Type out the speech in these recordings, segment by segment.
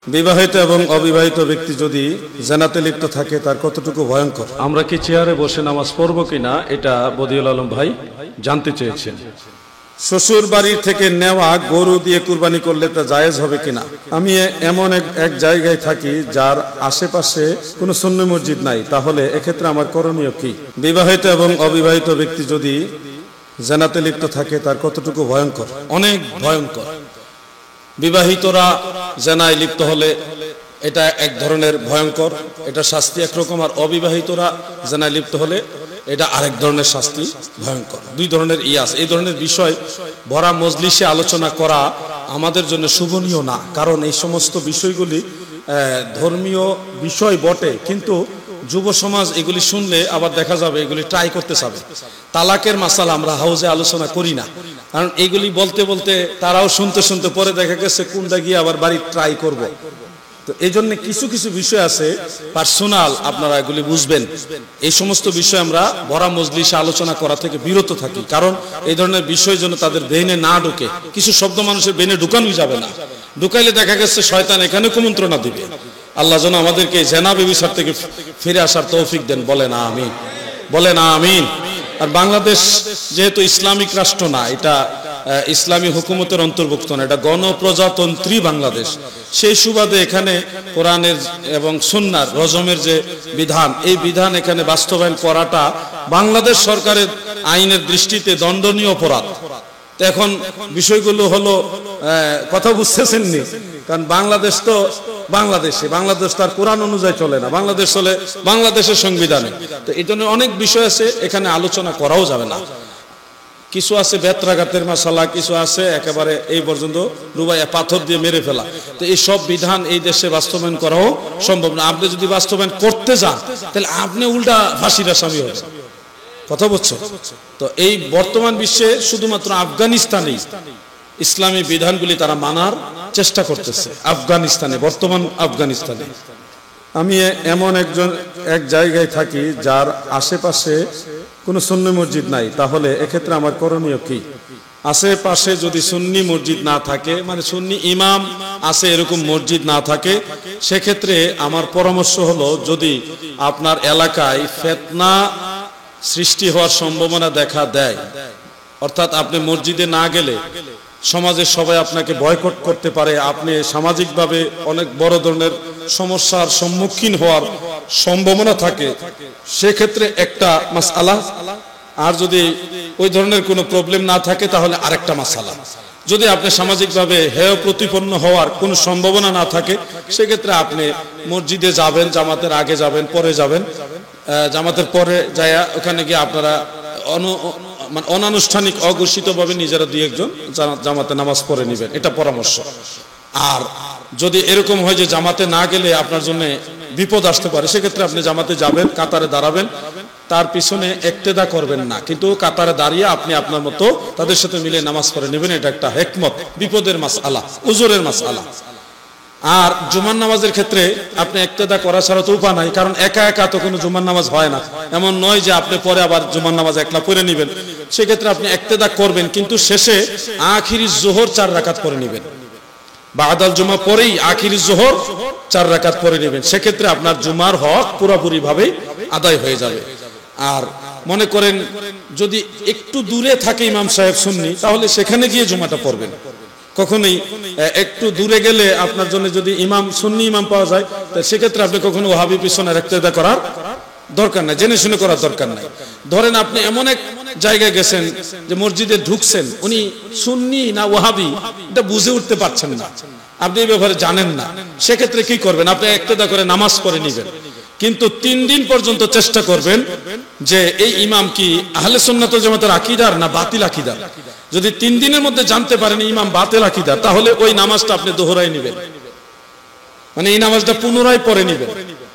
বিবাহিত এবং অবিবাহিত ব্যক্তি যদি জানাতে লিপ্ত থাকে তার কতটুকু ভয়ঙ্কর। আমরা কি চেয়ারে বসে নামাজ পড়বো কিনা এটা বদিউল আলম ভাই জানতে চেয়েছেন। শ্বশুর বাড়ির থেকে নেওয়া গরু দিয়ে কুরবানি করলে তা জায়েজ হবে কিনা। আমি এমন এক জায়গায় থাকি যার আশেপাশে কোনো সুন্নি মসজিদ নাই, তাহলে এক্ষেত্রে আমার করণীয় কি? বিবাহিত এবং অবিবাহিত ব্যক্তি যদি জানাতে লিপ্ত থাকে তার কতটুকু ভয়ঙ্কর? অনেক ভয়ঙ্কর। বিবাহিতরা জেনায় লিপ্ত হলে এটা এক ধরনের ভয়ঙ্কর, এটা শাস্তি একরকম, আর অবিবাহিতরা জেনায় লিপ্ত হলে এটা আরেক ধরনের শাস্তি ভয়ঙ্কর। দুই ধরনের ইয়াস। এই ধরনের বিষয় ভরা মজলিসে আলোচনা করা আমাদের জন্য শুভনীয় না, কারণ এই সমস্ত বিষয়গুলি ধর্মীয় বিষয় বটে, কিন্তু যুব সমাজ এগুলি শুনলে আবার দেখা যাবে এগুলি ট্রাই করতে চাবে। তালাকের মাসালা আমরা হাউজে আলোচনা করি না, কারণ এইগুলি বলতে বলতে তারাও শুনতে শুনতে পরে দেখা গেছে কোনটা গিয়ে আবার বাড়ি ট্রাই করব। তো এই জন্য কিছু কিছু বিষয় আছে পার্সোনাল, আপনারা এগুলি বুঝবেন। এই সমস্ত বিষয় আমরা ভরা মজলিসে আলোচনা করা থেকে বিরত থাকি, কারণ এই ধরনের বিষয় যেন তাদের ব্রেনে না ঢুকে। কিছু শব্দ মানুষের ব্রেনে ঢুকানোই যাবে না, ঢুকাইলে দেখা গেছে শয়তান এখানে কুমন্ত্রণা দিবে। আল্লাহ যেন আমাদেরকে জেনা ব্যভিচার থেকে ফিরে আসার তৌফিক দেন, বলেন আমিন, বলেন আমিন। আর বাংলাদেশ যেহেতু ইসলামিক রাষ্ট্র না, এটা ইসলামী হুকুমতের অন্তর্ভুক্ত না, এটা গণপ্রজাতন্ত্রী বাংলাদেশ, সেই সুবাদে এখানে কোরআনের এবং সুন্নাহর রজমের যে বিধান, এই বিধান এখানে বাস্তবায়ন করাটা বাংলাদেশ সরকারের আইনের দৃষ্টিতে দণ্ডনীয় অপরাধ। তো এখন বিষয়গুলো হলো, কথা বুঝতেছেন নি? কারণ বাংলাদেশ তো বাংলাদেশ তার কোরআন অনুযায়ী চলে না, বাংলাদেশ চলে বাংলাদেশের সংবিধানে। তো এই জন্য অনেক বিষয় আছে এখানে আলোচনা করাও যাবে না। কিছু আছে বেত্রাঘাতের মাসালা, কিছু আছে একেবারে এই পর্যন্ত ডুবাইয়া পাথর দিয়ে মেরে ফেলা। তো এই সব বিধান এই দেশে বাস্তবায়ন করাও সম্ভব না। আপনি যদি বাস্তবায়ন করতে যান তাহলে আপনি উল্টা ফাঁসির আসামি হবেন। কথা বলছো? তো এই বর্তমান বিশ্বে শুধুমাত্র আফগানিস্তানেই ইসলামী বিধানগুলি তারা মানার চেষ্টা করতেছে। আফগানিস্তানে, বর্তমান আফগানিস্তানে। আমি এমন এক জায়গায় থাকি যার আশেপাশে কোনো সুন্নি মসজিদ নাই, তাহলে এক্ষেত্রে আমার করণীয় কি? আশেপাশে যদি সুন্নি মসজিদ না থাকে, মানে সুন্নি ইমাম আছে এরকম মসজিদ না থাকে, সেক্ষেত্রে আমার পরামর্শ হলো, যদি আপনার এলাকায় ফিতনা সৃষ্টি হওয়ার সম্ভাবনা দেখা দেয়, অর্থাৎ আপনি মসজিদে না গেলে সমাজের সবাই আপনাকে বয়কট করতে পারে, আপনি সামাজিকভাবে অনেক বড় ধরনের সমস্যার সম্মুখীন হওয়ার সম্ভাবনা থাকে, সেক্ষেত্রে একটা মাসআলা। আর যদি ওই ধরনের কোনো প্রবলেম না থাকে তাহলে আরেকটা মাসআলা। যদি আপনি সামাজিকভাবে হেয় প্রতিপন্ন হওয়ার কোনো সম্ভাবনা না থাকে, সেক্ষেত্রে আপনি মসজিদে যাবেন, জামাতের আগে যাবেন, পরে যাবেন, জামাতের পরে যায় ওখানে গিয়ে আপনারা মানে অনানুষ্ঠানিক অঘোষিতভাবে নিজেরা দুই একজন জামাতে নামাজ পড়ে নেবেন, এটা পরামর্শ। আর যদি এরকম হয় যে জামাতে না গেলে আপনার জন্য বিপদ আসতে পারে, সেক্ষেত্রে আপনি জামাতে যাবেন, কাতারে দাঁড়াবেন, তার পিছনে ইক্তেদা করবেন না, কিন্তু কাতারে দাঁড়িয়ে আপনি আপনার মতো তাদের সাথে মিলে নামাজ পড়ে নেবেন। এটা একটা হিকমত, বিপদের মাসআলা, উজুরের মাসআলা। আর জুমার নামাজের ক্ষেত্রে আপনি ইক্তেদা করা ছাড়া তো উপায় নাই, কারণ একা একা তো কোনো জুমার নামাজ হয় না। এমন নয় যে আপনি পরে আবার জুমার নামাজ একলা পড়ে নেবেন। সেক্ষেত্রে আপনি ইক্তেদা করবেন, কিন্তু শেষে আখিরি জোহর 4 রাকাত পড়ে নেবেন। বাদাল জুমা পরেই আখিরি জোহর 4 রাকাত পড়ে নেবেন। সেক্ষেত্রে আপনার জুমার হক পুরোপুরি ভাবে আদায় হয়ে যাবে। আর মনে করেন যদি একটু দূরে থাকে ইমাম সাহেব সুন্নি, তাহলে সেখানে গিয়ে জুমাটা পড়বেন। কখনোই একটু দূরে গেলে আপনার জন্য যদি ইমাম সুন্নি ইমাম পাওয়া যায়, সেক্ষেত্রে আপনি কখনো ওয়াহাবি পিছনে ইক্তেদা করার দরকার নাই, জেনে শুনে করার দরকার নাই। ধরেন আপনি এমন এক জায়গায় গেছেন যে মসজিদে ঢুকছেন, উনি সুন্নি না ওয়াহাবি এটা বুঝে উঠতে পারছেন না, আপনি এই ব্যাপারে জানেন না, সেক্ষেত্রে কি করবেন? আপনি ইক্তেদা করে নামাজ পড়ে নেবেন, কিন্তু 3 দিন পর্যন্ত চেষ্টা করবেন যে এই ইমাম কি আহলে সুন্নাত ওয়াল জামাতের আকীদার না বাতিল আকীদার। যদি 3 দিনের মধ্যে জানতে পারেন ইমাম বাতিল আকীদার, তাহলে ওই নামাজটা আপনি দোহরাই নেবেন, মানে এই নামাজটা পুনরায় পড়ে নেবেন,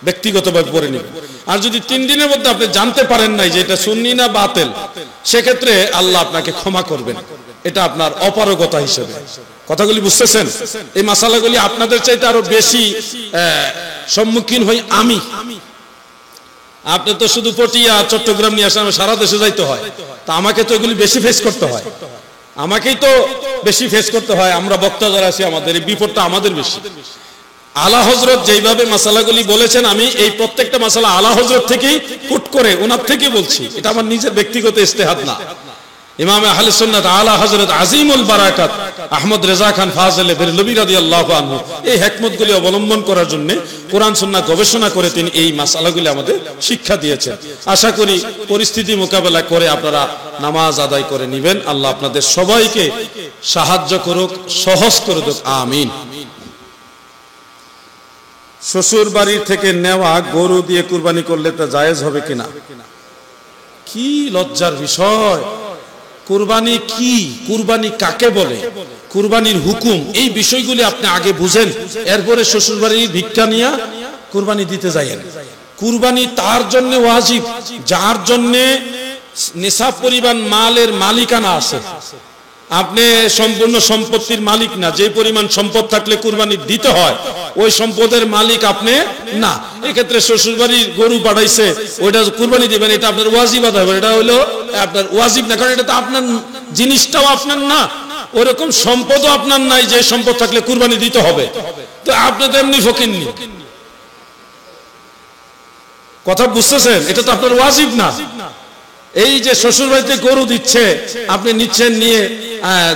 ব্যক্তিগতভাবে পড়ে নেবেন। আর যদি 3 দিনের মধ্যে আপনি জানতে পারেন নাই যে এটা সুন্নি না বাতিল, সেক্ষেত্রে আল্লাহ আপনাকে ক্ষমা করবেন, এটা আপনার অপারগতা হিসেবে। কথাগুলি বুঝতেছেন? এই মাসালাগুলি আপনাদের চাইতে আরো বেশি সম্মুখীন হই আমি। আপনি তো শুধু পটিয়া চট্টগ্রাম নিয়ে আসেন, সারা দেশে যাইতে হয়, তা আমাকে তো এগুলি বেশি ফেস করতে হয়, আমাকেই তো বেশি ফেস করতে হয়। আমরা বক্তা যারা আছি, আমাদের এই বিপদটা আমাদের বেশি। আলা হযরত যেইভাবে মাসালাগুলি বলেছেন, আমি এই প্রত্যেকটা মাসালা আলা হযরত থেকেই কুট করে ওনার থেকে বলছি, এটা আমার নিজের ব্যক্তিগত ইজতিহাদ না। ইমাম আহলে সুন্নাত আলা হযরত আজিমুল বারাকাত আহমদ রেজা খান ফাজলে বেরলভী রাদিয়াল্লাহু আনহু এই হিকমতগুলি অবলম্বন করার জন্য কোরআন সুন্নাহ গবেষণা করে তিনি এই মাসালাগুলি আমাদের শিক্ষা দিয়েছেন। আশা করি পরিস্থিতি মোকাবেলা করে আপনারা নামাজ আদায় করে নেবেন। আল্লাহ আপনাদের সবাইকে সাহায্য করুক, সহজ করে দিক, আমিন। শ্বশুর বাড়ি থেকে নেওয়া গরু দিয়ে কুরবানি করলে তা জায়েজ হবে কিনা? কি লজ্জার বিষয়! কুরবানি কি, কুরবানি কাকে বলে, কুরবানির হুকুম, এই বিষয়গুলি আপনি আগে বুঝেন, এরপরে শ্বশুর বাড়ির ভিক্ষা নিয়ে কুরবানি দিতে যাইয়েন। কুরবানি তার জন্য ওয়াজিব যার জন্য নিসাব পরিমাণ মালের মালিকানা আছে। আপনি সম্পূর্ণ সম্পত্তির মালিক না, যে পরিমাণ সম্পদ থাকলে কুরবানি দিতে হয় ওই সম্পদের মালিক আপনি না। এক্ষেত্রে শ্বশুর বাড়ির গরু পাঠাইছে, ওইটা কুরবানি দিবেন, এটা আপনার ওয়াজিব আদায় হবে, এটা হলো আপনার ওয়াজিব না, কারণ এটা তো আপনার জিনিসটাও আপনার না, ওরকম সম্পদও আপনার নাই যে সম্পদ থাকলে কুরবানি দিতে হবে। তো আপনি তো এমনি ফকিরনি, কথা বুঝতেছেন? এটা তো আপনার ওয়াজিব না। এই যে শ্বশুর বাড়িতে গরু দিচ্ছে, আপনি নিচ্ছেন, নিয়ে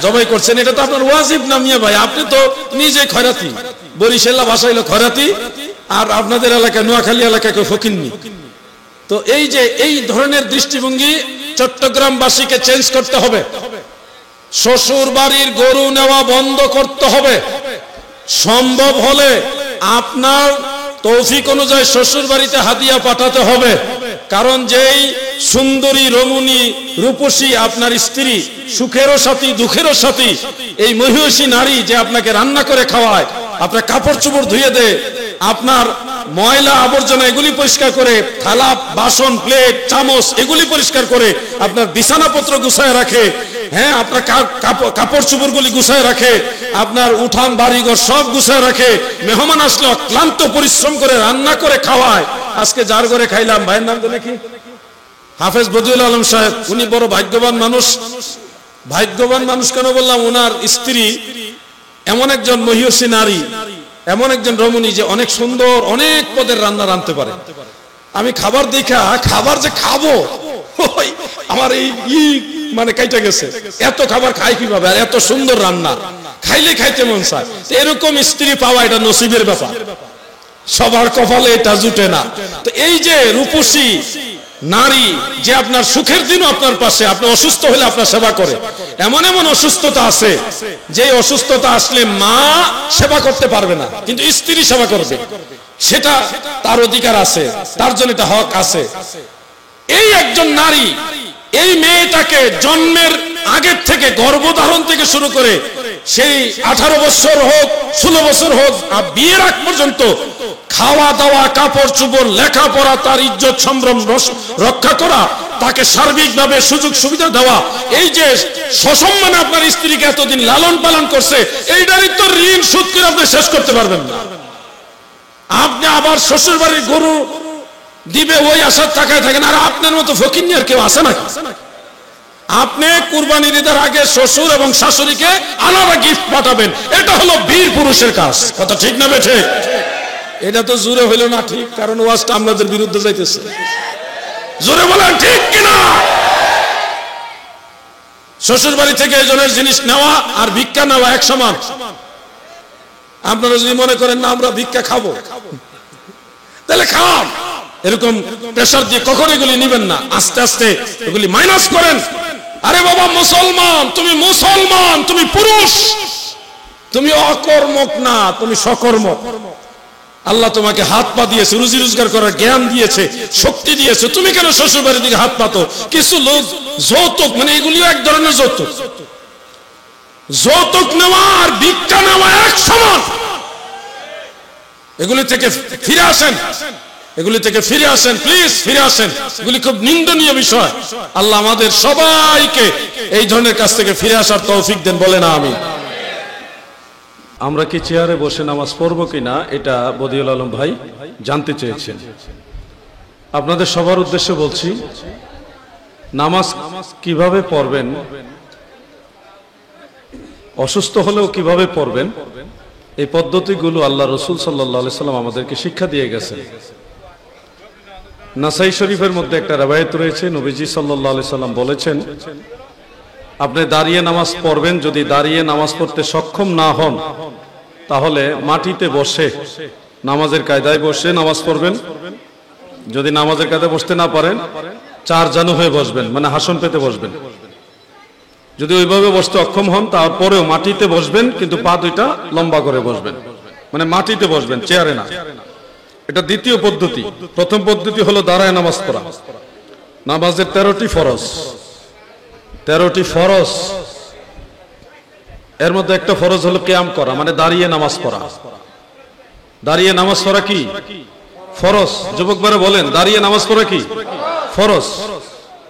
জবাই করছেন, এটা তো আপনার ওয়াজিব না মিয়া ভাই। আপনি তো নিজে খয়রাতি, বরিশাল্লা ভাষা হইলো খয়রাতি, আর আপনাদের এলাকায় নোয়াখালী এলাকায় কেউ ফকিরনি। তো এই যে এই ধরনের দৃষ্টিভঙ্গি চট্টগ্রামবাসীকে চেঞ্জ করতে হবে। শ্বশুর বাড়ির গরু নেওয়া বন্ধ করতে হবে। সম্ভব হলে আপনার তৌফিক অনুযায়ী শ্বশুর বাড়িতে হাদিয়া পাঠাতে হবে। কারণ যেই সুন্দরী রমণী রূপসী আপনার স্ত্রী, সুখেরও সাথী দুঃখেরও সাথী, এই মহিষী নারী যে আপনাকে রান্না করে খাওয়ায়, আপনার কাপড় চোপড় ধুয়ে দেয়, আপনার ময়লা আবর্জনা এগুলি পরিষ্কার করে, থালা বাসন প্লেট চামচ এগুলি পরিষ্কার করে, আপনার বিছানাপত্র গুছায় রাখে, হ্যাঁ আপনার কাপড় চোপড় গুলি গুছায় রাখে, আপনার উঠান বাড়িঘর সব গুছায় রাখে, মেহমান আসলে অক্লান্ত পরিশ্রম করে রান্না করে খাওয়ায়। আজকে যার ঘরে খাইলাম, ভাইয়ের নাম তো নাকি হাফেজ বদিউল আলম সাহেব, উনি বড় ভাগ্যবান মানুষ। ভাগ্যবান মানুষ কেন বললাম? ওনার স্ত্রী এমন একজন মহিষী নারী, এমন একজন রমণী যে অনেক সুন্দর, অনেক পদের রান্না রাঁধতে পারে। আমি খাবার দেখা, খাবার যে খাবো আমার এই মানে কাইটা গেছে, এত খাবার খাই কিভাবে, আর এত সুন্দর রান্না, খাইলে খাইতে মন চায়। এরকম স্ত্রী পাওয়া এটা নসিবের ব্যাপার, সবার কপালে এটা জুটে না। তো এই যে রূপসী নারী যে আপনার সুখের দিনও আপনার পাশে, আপনি অসুস্থ হলে আপনার সেবা করে, এমন এমন অসুস্থতা আছে যে অসুস্থতা আসলে মা সেবা করতে পারবে না, কিন্তু স্ত্রী সেবা করবে, সেটা তার অধিকার আছে, তার জন্য এটা হক আছে। এই একজন নারী এই মেয়েটাকে জন্মের আগের থেকে, গর্ভধারণ থেকে শুরু করে সেই 18 বছর হোক 16 বছর হোক আর বিয়ের আগ পর্যন্ত খাওয়া দাওয়া, কাপড় চোপড়, লেখাপড়া, তার ইজ্জত সম্ভ্রম রক্ষা করা, তাকে সার্বিকভাবে সুযোগ সুবিধা দেওয়া, এই যে সসম্মানে আপনার স্ত্রীকে এতদিন লালন পালন করছে, এইটারই তো ঋণ শোধ করে আপনি শেষ করতে পারবেন না। আপনি আবার শ্বশুর বাড়ির গরু দিবে ওই আশার টাকায় থাকেন, আর আপনার মতো ফকিন্নি আর কেউ আসে না। আপনি কুরবানির ঈদের আগে শ্বশুর এবং শাশুড়িকে আলাদা গিফট পাঠাবেন, এটা হলো বীর পুরুষের কাজ। কথা ঠিক না বেঠে? এটা তো জোরে হইল না ঠিক, কারণ ওয়াজটা আমাদের বিরুদ্ধে যাইতেছে। জোরে বলেন ঠিক কিনা? শ্বশুর বাড়ি থেকে এজনের জিনিস নেওয়া আর ভিক্ষা নেওয়া এক সমান। আপনারা যদি মনে করেন না আমরা ভিক্ষা খাবো, তাহলে খান। এরকম প্রেসার দিয়ে কখন এগুলি নিবেন না, আস্তে আস্তে এগুলি মাইনাস করেন। আরে বাবা মুসলমান, তুমি মুসলমান, তুমি পুরুষ, তুমি অকর্মক না, তুমি সকর্মক। আল্লাহ তোমাকে হাত পা দিয়েছে, রুজি রোজগার করার জ্ঞান দিয়েছে, শক্তি দিয়েছে, তুমি কেন শ্বশুর বাড়ির দিকে হাত পাতো? কিছু লোক যৌতুক, মানে এগুলিও এক ধরনের যৌতুক, যৌতুক নেওয়া আর ভিক্ষা নেওয়া এক সমান। এগুলি থেকে ফিরে আসেন, এগুলি থেকে ফিরে আসেন, প্লিজ ফিরে আসেন। এগুলি খুব নিন্দনীয় বিষয়। আল্লাহ আমাদের সবাইকে এই ধরনের কাছ থেকে ফিরে আসার তৌফিক দেন, বলে না আমি। আমরা কি চেয়ারে বসে নামাজ পড়বো কিনা এটা বদিউল আলম ভাই জানতে চেয়েছেন। আপনাদের সবার উদ্দেশ্যে বলছি, নামাজ কিভাবে পড়বেন, অসুস্থ হলেও কিভাবে পড়বেন, এই পদ্ধতিগুলো আল্লাহ রসুল সাল্লাল্লাহু আলাইহি সাল্লাম আমাদেরকে শিক্ষা দিয়ে গেছেন। নাসাই শরীফের মধ্যে একটা রওয়ায়াত রয়েছে, নবীজি সাল্লাল্লাহু আলাইহি সাল্লাম বলেছেন, আপনি দাঁড়িয়ে নামাজ পড়বেন, যদি দাঁড়িয়ে নামাজ পড়তে সক্ষম না হন তাহলে মাটিতে বসে নামাজের কায়দায় বসে নামাজ পড়বেন। যদি নামাজের কায়দায় বসতে না পারেন চার জানু হয়ে বসবেন, মানে হাসন পেতে বসবেন। যদি ওইভাবে বসতে অক্ষম হন তারপরেও মাটিতে বসবেন, কিন্তু পা দুইটা লম্বা করে বসবেন, মানে মাটিতে বসবেন, চেয়ারে না। এটা দ্বিতীয় পদ্ধতি। প্রথম পদ্ধতি হলো দাঁড়ায় নামাজ পড়া। নামাজের 13টি ফরজ, 13টি ফরজ, এর মধ্যে একটা ফরজ হলো কিয়াম করা, মানে দাঁড়িয়ে নামাজ পড়া। দাঁড়িয়ে নামাজ পড়া কি ফরজ? যুবক ভাইরা বলেন, দাঁড়িয়ে নামাজ পড়া কি ফরজ?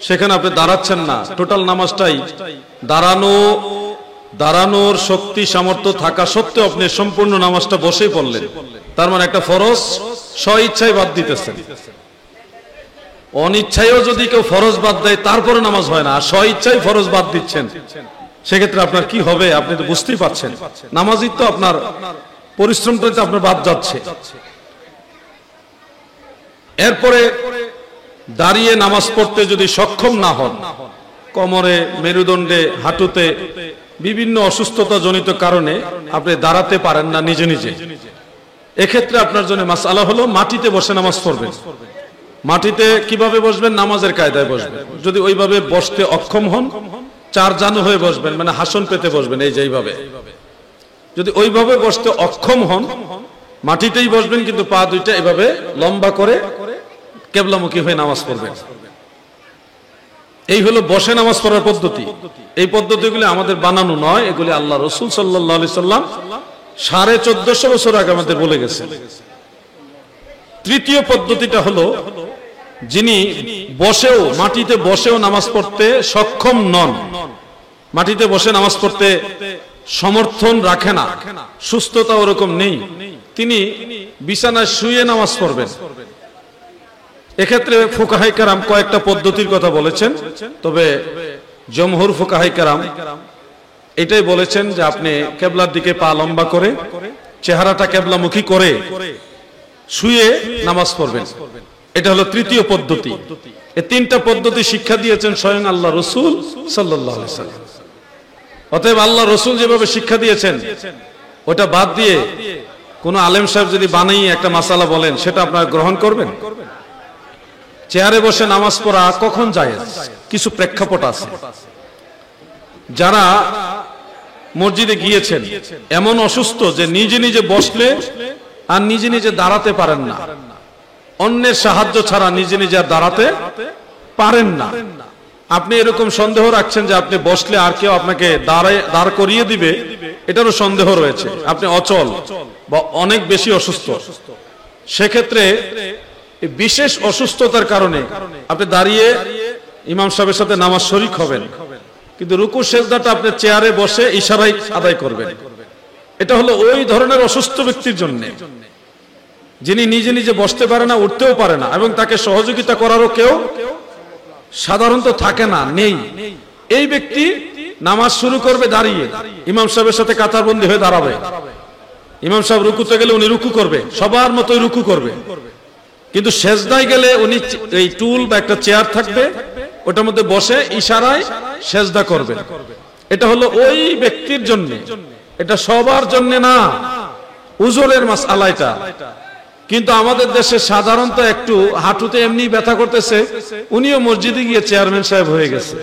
সেখানে আপনি দাঁড়াচ্ছেন না, টোটাল নামাজটাই দাঁড়ানোর শক্তি সামর্থ্য থাকা সত্ত্বেও আপনি সম্পূর্ণ নামাজটা বসেই পড়লেন। তার মানে একটা ফরজ স্ব ইচ্ছায় বাদ দিতেছেন। অনিচ্ছায়ও যদি কেউ ফরজ বাদ দেয় তারপরে নামাজ হয় না, আর স্ব ইচ্ছায় ফরজ বাদ দিচ্ছেন, সেক্ষেত্রে আপনার কি হবে আপনি তো বুঝতেই পারছেন। নামাজই তো আপনার পরিশ্রমটা আপনার বাদ যাচ্ছে। এরপরে দাঁড়িয়ে নামাজ পড়তে যদি সক্ষম না হন, কোমরে, মেরুদণ্ডে, হাঁটুতে বিভিন্ন অসুস্থতা জনিত কারণে আপনি দাঁড়াতে পারেন না নিজে নিজে, এক্ষেত্রে আপনার জন্য মাসআলা হলো মাটিতে বসে নামাজ পড়বেন। মাটিতে কিভাবে বসবেন? নামাজের কায়দায় বসবেন। যদি ওইভাবে বসতে অক্ষম হন চার জানু হয়ে বসবেন, মানে হাসন পেতে বসবেন, এই যে এইভাবে। যদি ওইভাবে বসতে অক্ষম হন মাটিতেই বসবেন, কিন্তু পা দুইটা এভাবে লম্বা করে কেবলামুখী হয়ে নামাজ পড়বেন। এই হলো বসে নামাজ পড়ার পদ্ধতি। এই পদ্ধতিগুলি আমাদের বানানো নয়, এগুলি আল্লাহ রসুল সাল্লাল্লাহু আলাইহি সাল্লাম 1450 বছর আগে আমাদের বলে গেছেন। তৃতীয় পদ্ধতিটা হলো, যিনি বসেও মাটিতে বসেও নামাজ পড়তে সক্ষম নন, মাটিতে বসে নামাজ পড়তে সমর্থন রাখে না, সুস্থতা ওরকম নেই, তিনি বিছানায় শুয়ে নামাজ পড়বেন। এক্ষেত্রে ফুকাহায়ে কেরাম কয়েকটা পদ্ধতির কথা বলেছেন, তবে জমহুর ফুকাহায়ে কেরাম এটাই বলেছেন যে আপনি কেবলার দিকে পা লম্বা করে চেহারাটা কেবলামুখী করে শুয়ে নামাজ পড়বেন। এটা হলো তৃতীয় পদ্ধতি। এই তিনটা পদ্ধতি শিক্ষা দিয়েছেন স্বয়ং আল্লাহ রসুল সাল্লাল্লাহু আলাইহি সাল্লাম। অতএব আল্লাহ রসুল যেভাবে শিক্ষা দিয়েছেন ওটা বাদ দিয়ে কোন আলেম সাহেব যদি বানিয়ে একটা মাসালা বলেন সেটা আপনারা গ্রহণ করবেন? চেয়ারে বসে নামাজ পড়া কখন জায়েজ? কিছু প্রেক্ষাপট আছে। যারা মসজিদে গিয়েছেন এমন অসুস্থ যে নিজে নিজে বসলে আর নিজে নিজে দাঁড়াতে পারেন না, অন্যের সাহায্য ছাড়া নিজে নিজে আর দাঁড়াতে পারেন না, আপনি এরকম সন্দেহ রাখছেন যে আপনি বসলে আর কেউ আপনাকে দাঁড় করিয়ে দিবে, এটারও সন্দেহ রয়েছে, আপনি অচল বা অনেক বেশি অসুস্থ, সেক্ষেত্রে বিশেষ অসুস্থতার কারণে আপনি দাঁড়িয়ে ইমাম সাহেবের সাথে নামাজ শরীক হবেন, কিন্তু রুকু সেজদাটা আপনি চেয়ারে বসে ইশারায় আদায় করবেন। এটা হলো ওই ধরনের অসুস্থ ব্যক্তির জন্য, যিনি নিজে নিজে বসতে পারে না, উঠতেও পারে না, এবং তাকে সহযোগিতা করারও কেউ সাধারণত থাকে না, নেই। এই ব্যক্তি নামাজ শুরু করবে দাঁড়িয়ে, ইমাম সাহেবের সাথে কাতারবন্দি হয়ে দাঁড়াবে। ইমাম সাহেব রুকুতে গেলে উনি রুকু করবে, সবার মতোই রুকু করবে, কিন্তু সেজদায় গেলে উনি এই টুল বা একটা চেয়ার থাকবে, ওটার মধ্যে বসে ইশারায় সেজদা করবেন। এটা হলো ওই ব্যক্তির জন্য, এটা সবার জন্য না, উজুরের মাসআলা এটা। কিন্তু আমাদের দেশে সাধারণত একটু হাঁটুতে এমনি ব্যথা করতেছে, উনিও মসজিদে গিয়ে চেয়ারম্যান সাহেব হয়ে গেছে।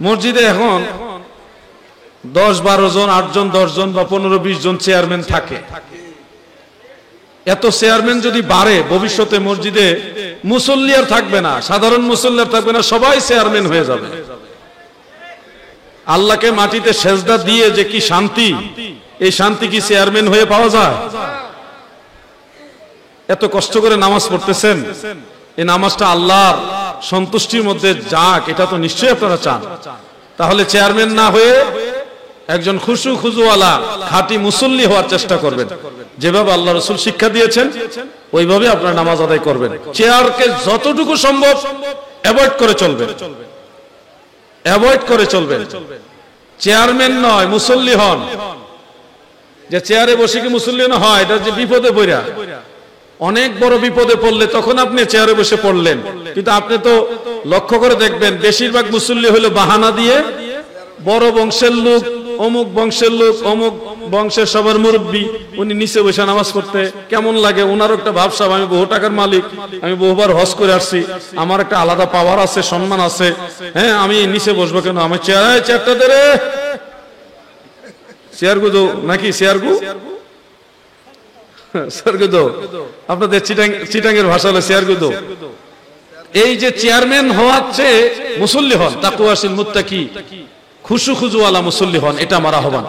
মসজিদে এখন 10-12 জন, 8 জন, 10 জন বা 15-20 জন চেয়ারম্যান থাকে। এত চেয়ারম্যান যদি বাড়ে, ভবিষ্যতে মসজিদে মুসল্লি আর থাকবে না, সাধারণ মুসল্লি আর থাকবে না, সবাই চেয়ারম্যান হয়ে যাবে। আল্লাহকে মাটিতে সেজদা দিয়ে যে কি শান্তি, এই শান্তি কি চেয়ারম্যান হয়ে পাওয়া যায়? এত কষ্ট করে নামাজ পড়তেছেন, এই নামাজটা আল্লাহর সন্তুষ্টির মধ্যে যাক, এটা তো নিশ্চয়ই আপনারা চান। তাহলে চেয়ারম্যান না হয়ে একজন খুশু খুজুওয়ালা খাঁটি মুসল্লি হওয়ার চেষ্টা করবেন। যেভাবে আল্লাহ রাসূল শিক্ষা দিয়েছেন ওইভাবে আপনারা নামাজ আদায় করবেন। চেয়ারকে যতটুকু সম্ভব অ্যাভয়েড করে চলবেন, অ্যাভয়েড করে চলবেন। চেয়ারম্যান নয়, মুসল্লি হন। যে চেয়ারে বসে কি মুসল্লি না হয়, এটা যে বিপদে পড়া, অনেক বড় বিপদে পড়লে তখন আপনি চেয়ারে বসে পড়লেন। কিন্তু আপনি তো লক্ষ্য করে দেখবেন বেশিরভাগ মুসল্লি হলো বাহানা দিয়ে, বড় বংশের লোক, অমুক বংশের লোক, অমুক বংশের সবার মুরব্বী, উনি নিচে বসে নামাজ পড়তে কেমন লাগে, ওনারও একটা ভাবসাব, আমি বহু টাকার মালিক, আমি বহুবার হজ করে আসছি, আমার একটা আলাদা পাওয়ার আছে, সম্মান আছে, হ্যাঁ আমি নিচে বসবো কেন, আমি চেয়ারটা দে রে, চেয়ার গুদো নাকি চেয়ার গু আপনাদের চিটাঙ্গের ভাষা হলো চেয়ার গুদো। এই যে চেয়ারম্যান হওয়ার চেয়ে মুসল্লি হন, তাকওয়াশীল মুত্তাকি, খুশু খুজুওয়ালা মুসল্লি হন, এটা আমার আহ্বান।